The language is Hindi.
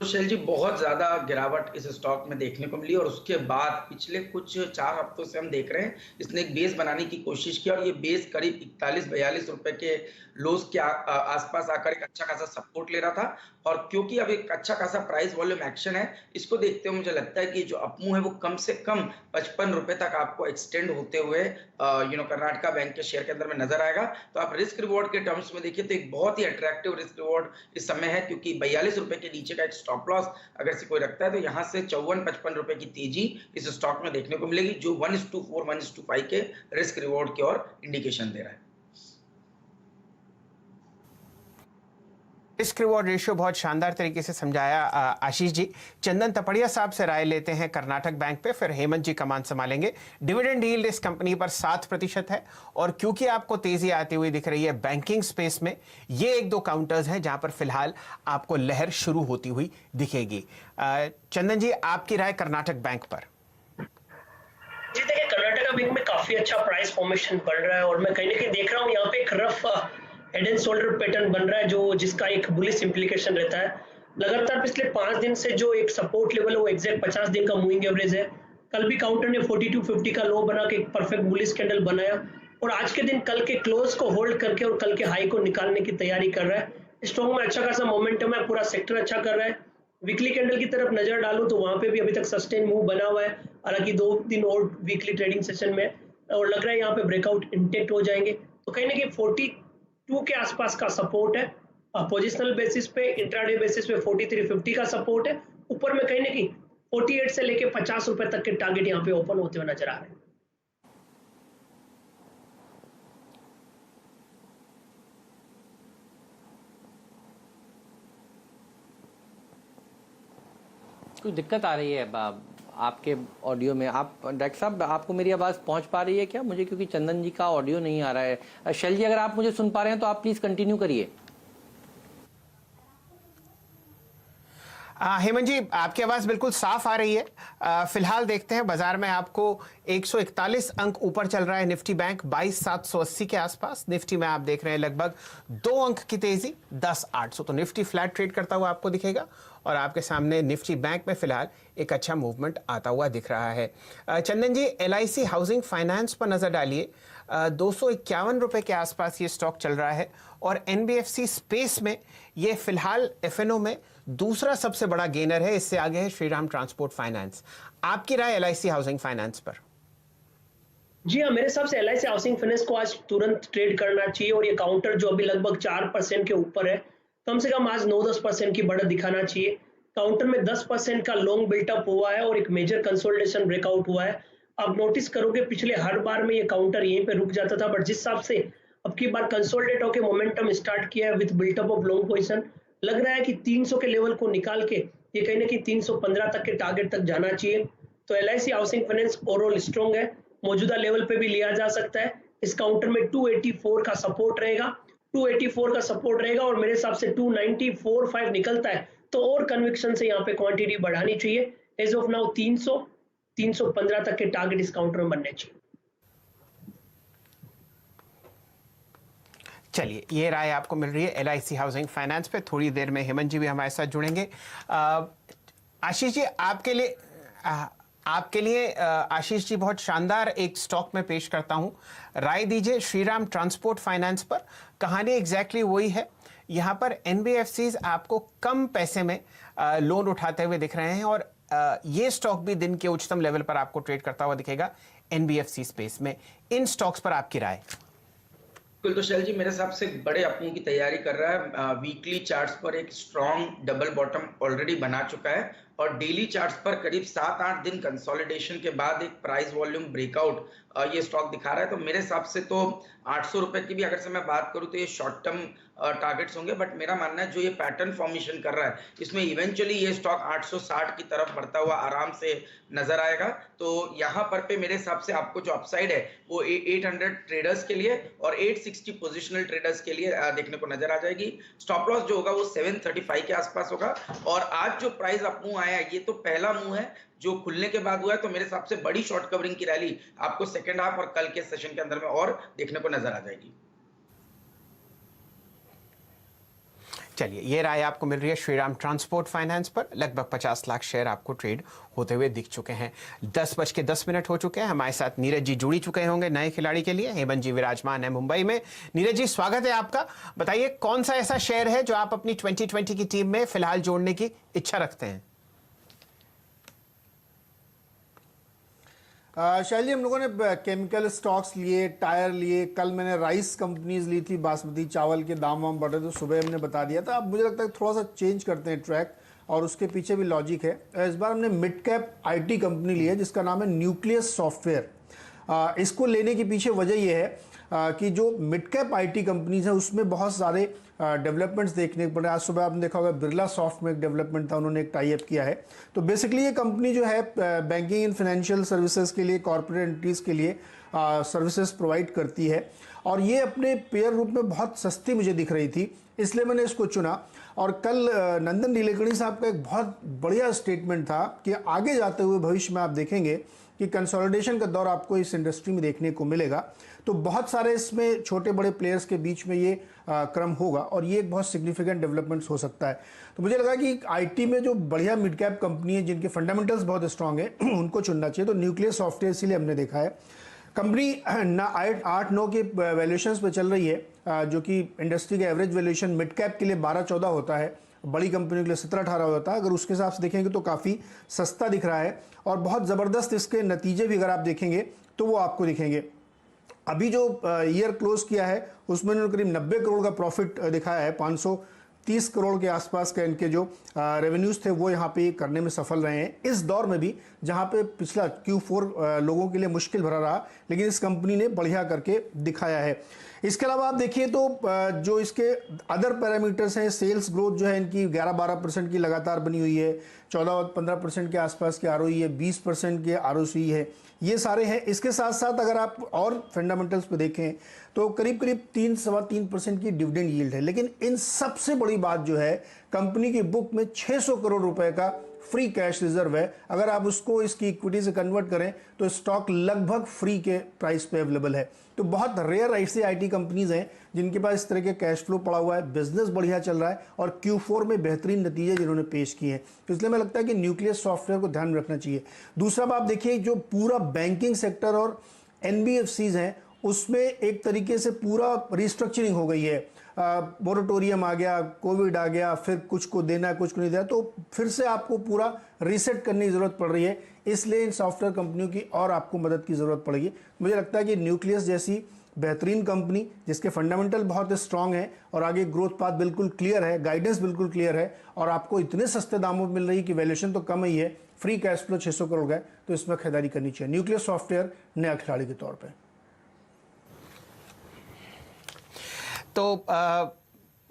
शैल जी, बहुत ज्यादा गिरावट इस स्टॉक में देखने को मिली और उसके बाद पिछले कुछ 4 हफ्तों से हम देख रहे हैं इसने एक बेस बनाने की कोशिश की और ये बेस करीब 41-42 रुपए के लोस के आसपास आकर एक अच्छा खासा सपोर्ट ले रहा था। और क्योंकि अब एक अच्छा खासा प्राइस वॉल्यूम एक्शन है, इसको देखते हुए मुझे लगता है कि जो अपमूव है वो कम से कम 55 रुपए तक आपको एक्सटेंड होते हुए कर्नाटका बैंक के शेयर के अंदर में नजर आएगा। तो आप रिस्क रिवॉर्ड के टर्म्स में देखिए तो एक बहुत ही अट्रैक्टिव रिस्क रिवॉर्ड इस समय है, क्योंकि 42 रुपए के नीचे का एक स्टॉप लॉस अगर से कोई रखता है तो यहाँ से 54-55 रुपए की तेजी इस स्टॉक में देखने को मिलेगी, जो 1:4 1:5 के रिस्क रिवॉर्ड की ओर इंडिकेशन दे रहा है। रिस्क रिवॉर्ड रेशियो बहुत शानदार तरीके से समझाया आशीष जी। चंदन तपड़िया साहब से राय लेते हैं कर्नाटक बैंक पे, फिर हेमंत जी कमान संभालेंगे। डिविडेंड यील्ड इस कंपनी पर 7% है और क्योंकि आपको तेजी आती हुई दिख रही है बैंकिंग स्पेस में, ये एक दो काउंटर्स हैं जहां पर फिलहाल आपको लहर शुरू होती हुई दिखेगी। चंदन जी, आपकी राय कर्नाटक बैंक पर? जी देखिए, कर्नाटका बैंक में काफी अच्छा प्राइस फॉर्मेशन बढ़ रहा है और मैं कहीं ना कहीं देख रहा हूँ यहाँ पे एक rough head and shoulder pattern बन रहा है जो जिसका एक बुलिश इंप्लीकेशन रहता है। लगातार पिछले 5 दिन से जो एक सपोर्ट लेवल है वो एग्जैक्ट 50 दिन का मूविंग एवरेज है। कल भी काउंटर ने 4250 का लो बना के एक परफेक्ट बुलिश कैंडल बनाया और आज के दिन कल के क्लोज को होल्ड करके और कल के हाई को निकालने की तैयारी कर रहा है। स्टॉक में अच्छा खासा मोमेंटम है, पूरा सेक्टर अच्छा कर रहा है। वीकली कैंडल की तरफ नजर डालूं तो वहां पे भी अभी तक सस्टेन मूव बना हुआ है, हालांकि 2 दिन और वीकली ट्रेडिंग सेशन में और लग रहा है यहाँ पे ब्रेकआउट इंटेक्ट हो जाएंगे। तो कहीं ना कहीं 42 के आसपास का सपोर्ट है। पोजिशनल बेसिस पे, इंट्राडे बेसिस पे 4350 का सपोर्ट है। ऊपर में कहीं ना कहीं 48 से लेके 50 रुपए तक के टारगेट यहाँ पे ओपन होते हुए नजर आ रहे हैं। कुछ दिक्कत आ रही है आपके ऑडियो में? आप डॉक्टर साहब, आपको मेरी आवाज़ पहुंच पा रही है क्या मुझे? क्योंकि चंदन जी का ऑडियो नहीं आ रहा है। शैल जी, अगर आप मुझे सुन पा रहे हैं तो आप प्लीज़ कंटिन्यू करिए। हेमंत जी, आपकी आवाज बिल्कुल साफ आ रही है। फिलहाल देखते हैं बाजार में आपको 141 अंक ऊपर चल रहा है निफ्टी बैंक 22,780 के आसपास। निफ्टी में आप देख रहे हैं लगभग 2 अंक की तेजी 10,800। तो निफ्टी फ्लैट ट्रेड करता हुआ आपको दिखेगा और आपके सामने निफ्टी बैंक में फिलहाल एक अच्छा मूवमेंट आता हुआ दिख रहा है। चंदन जी, LIC हाउसिंग फाइनेंस पर नजर डालिए। 251 रुपए के आसपास ये स्टॉक चल रहा है और NBFC स्पेस में ये फिलहाल FNO में दूसरा सबसे बड़ा गेनर है। इससे आगे है श्रीराम ट्रांसपोर्ट फाइनेंस। आपकी राय LIC हाउसिंग फाइनेंस पर? जी हाँ, मेरे हिसाब से LIC हाउसिंग फाइनेंस को आज तुरंत ट्रेड करना चाहिए और ये काउंटर जो अभी लगभग 4% के ऊपर है, कम से कम आज 9-10% की बढ़त दिखाना चाहिए। काउंटर में 10% का लॉन्ग बिल्टअप हुआ है और एक मेजर कंसोलिडेशन ब्रेकआउट हुआ है। आप नोटिस करोगे पिछले हर बार में ये काउंटर यहीं पे रुक जाता था, बट जिस हिसाब से अब की बार कंसोलिडेट होकर मोमेंटम स्टार्ट किया है with built up of long position, लग रहा है कि 300 के लेवल को निकाल के ये कहीं ना कहीं 315 तक के टारगेट तक जाना चाहिए। तो LIC housing finance overall strong है, मौजूदा लेवल पे भी लिया जा सकता है। इस काउंटर में 284 का सपोर्ट रहेगा, 284 का सपोर्ट रहेगा और मेरे हिसाब से 294.5 निकलता है तो और कन्विक्शन से यहाँ पे क्वांटिटी बढ़ानी चाहिए। एज ऑफ नाउ 300 315 तक के टारगेट इस काउंटर में बनने चाहिए। चलिए, ये राय आपको मिल रही है LIC हाउसिंग फाइनेंस पे। थोड़ी देर में हेमंत जी भी हमारे साथ जुड़ेंगे। आशीष जी, आपके लिए आशीष जी बहुत शानदार एक स्टॉक में पेश करता हूं, राय दीजिए श्रीराम ट्रांसपोर्ट फाइनेंस पर। कहानी एग्जैक्टली वही है। यहां पर NBFCs आपको कम पैसे में लोन उठाते हुए दिख रहे हैं और ये स्टॉक भी दिन के उच्चतम लेवल पर आपको ट्रेड करता हुआ दिखेगा NBFC स्पेस में। इन स्टॉक्स पर आपकी राय? बिल्कुल, तो शैल जी मेरे हिसाब से बड़े अपमूव की तैयारी कर रहा है। वीकली चार्ट्स पर एक स्ट्रॉन्ग डबल बॉटम ऑलरेडी बना चुका है और डेली चार्ट्स पर करीब 7-8 दिन कंसोलिडेशन के बाद एक प्राइस वॉल्यूम ब्रेकआउट ये स्टॉक दिखा रहा है। तो मेरे हिसाब से तो 800 रुपए की भी अगर से मैं बात करूं तो ये शॉर्ट टर्म टारगेट्स होंगे, बट मेरा मानना है जो ये पैटर्न फॉर्मेशन कर रहा है इसमें इवेंचुअली ये स्टॉक 860 की तरफ बढ़ता हुआ आराम से नजर आएगा। तो यहाँ पर पे मेरे हिसाब से आपको जो अपसाइड है वो 800 ट्रेडर्स के लिए और 860 पोजिशनल ट्रेडर्स के लिए देखने को नजर आ जाएगी। स्टॉप लॉस जो होगा वो 735 के आसपास होगा। और आज जो प्राइस अप मूव आया है ये तो पहला मूव है जो खुलने के बाद हुआ है, तो मेरे हिसाब से बड़ी शॉर्ट कवरिंग की रैली आपको सेकंड हाफ और कल के सेशन के अंदर में और देखने को नजर आ जाएगी। चलिए, ये राय आपको मिल रही है श्रीराम ट्रांसपोर्ट फाइनेंस पर। लगभग 50 लाख शेयर आपको ट्रेड होते हुए दिख चुके हैं। 10:10 हो चुके हैं। हमारे साथ नीरज जी जुड़ी चुके होंगे नए खिलाड़ी के लिए। हेमंत जी विराजमान है मुंबई में। नीरज जी, स्वागत है आपका। बताइए, कौन सा ऐसा शेयर है जो आप अपनी 2020 की टीम में फिलहाल जोड़ने की इच्छा रखते हैं? शैली, हम लोगों ने केमिकल स्टॉक्स लिए, टायर लिए, कल मैंने राइस कंपनीज ली थी, बासमती चावल के दाम वाम बढ़े तो सुबह हमने बता दिया था। अब मुझे लगता है थोड़ा सा चेंज करते हैं ट्रैक, और उसके पीछे भी लॉजिक है। इस बार हमने मिड कैप आईटी कंपनी ली है जिसका नाम है न्यूक्लियस सॉफ्टवेयर। इसको लेने के पीछे वजह यह है कि जो मिड कैप आईटी कंपनीज हैं उसमें बहुत सारे डेवलपमेंट्स देखने को पड़े। आज सुबह आपने देखा होगा बिरला सॉफ्ट में एक डेवलपमेंट था, उन्होंने एक टाई अप किया है। तो बेसिकली ये कंपनी जो है बैंकिंग एंड फाइनेंशियल सर्विसेज के लिए, कॉर्पोरेट एंटिटीज के लिए सर्विसेज प्रोवाइड करती है, और ये अपने पेयर रूप में बहुत सस्ती मुझे दिख रही थी, इसलिए मैंने इसको चुना। और कल नंदन नीलेकणी साहब का एक बहुत बढ़िया स्टेटमेंट था कि आगे जाते हुए भविष्य में आप देखेंगे कि कंसोलिडेशन का दौर आपको इस इंडस्ट्री में देखने को मिलेगा। तो बहुत सारे इसमें छोटे बड़े प्लेयर्स के बीच में ये क्रम होगा, और ये एक बहुत सिग्निफिकेंट डेवलपमेंट्स हो सकता है। तो मुझे लगा कि आईटी में जो बढ़िया मिड कैप कंपनी है जिनके फंडामेंटल्स बहुत स्ट्रांग है उनको चुनना चाहिए। तो न्यूक्लियस सॉफ्टवेयर इसीलिए हमने देखा है। कंपनी 8-9 के वैल्यूएशंस पे चल रही है, जो कि इंडस्ट्री का एवरेज वैल्यूएशन मिड कैप के लिए 12-14 होता है, बड़ी कंपनी के लिए 17-18 होता है। अगर उसके हिसाब से देखेंगे तो काफ़ी सस्ता दिख रहा है, और बहुत ज़बरदस्त इसके नतीजे भी अगर आप देखेंगे तो वो आपको दिखेंगे। अभी जो ईयर क्लोज किया है उसमें उन्होंने करीब 90 करोड़ का प्रॉफिट दिखाया है। 530 करोड़ के आसपास का इनके जो रेवेन्यूज थे वो यहाँ पे करने में सफल रहे हैं, इस दौर में भी जहाँ पे पिछला Q4 लोगों के लिए मुश्किल भरा रहा, लेकिन इस कंपनी ने बढ़िया करके दिखाया है। इसके अलावा आप देखिए तो जो इसके अदर पैरामीटर्स हैं, सेल्स ग्रोथ जो है इनकी 11-12% की लगातार बनी हुई है, 14-15% के आसपास की ROE है, 20% के ROCE है, ये सारे हैं। इसके साथ साथ अगर आप और फंडामेंटल्स पे देखें तो करीब 3-3.25% की डिविडेंड यील्ड है। लेकिन इन सबसे बड़ी बात जो है, कंपनी की बुक में 600 करोड़ रुपए का फ्री कैश रिजर्व है। अगर आप उसको इसकी इक्विटी से कन्वर्ट करें तो स्टॉक लगभग फ्री के प्राइस पे अवेलेबल है। तो बहुत रेयर ऐसी आईटी कंपनीज हैं जिनके पास इस तरह के कैश फ्लो पड़ा हुआ है, बिजनेस बढ़िया चल रहा है, और Q4 में बेहतरीन नतीजे जिन्होंने पेश किए हैं। तो इसलिए मैं लगता है कि न्यूक्लियस सॉफ्टवेयर को ध्यान में रखना चाहिए। दूसरा आप देखिए, जो पूरा बैंकिंग सेक्टर और NBFCs हैं उसमें एक तरीके से पूरा रिस्ट्रक्चरिंग हो गई है। मोरेटोरियम आ गया, कोविड आ गया, फिर कुछ को देना है कुछ को नहीं देना, तो फिर से आपको पूरा रीसेट करने की ज़रूरत पड़ रही है। इसलिए इन सॉफ्टवेयर कंपनियों की और आपको मदद की ज़रूरत पड़ेगी। मुझे लगता है कि न्यूक्लियस जैसी बेहतरीन कंपनी जिसके फंडामेंटल बहुत स्ट्रांग है और आगे ग्रोथ पाथ बिल्कुल क्लियर है, गाइडेंस बिल्कुल क्लियर है, और आपको इतने सस्ते दामों में मिल रही है कि वैल्यूएशन तो कम ही है, फ्री कैश फ्लो 600 करोड़ का है, तो इसमें खरीदारी करनी चाहिए न्यूक्लियस सॉफ्टवेयर नया खिलाड़ी के तौर पर। तो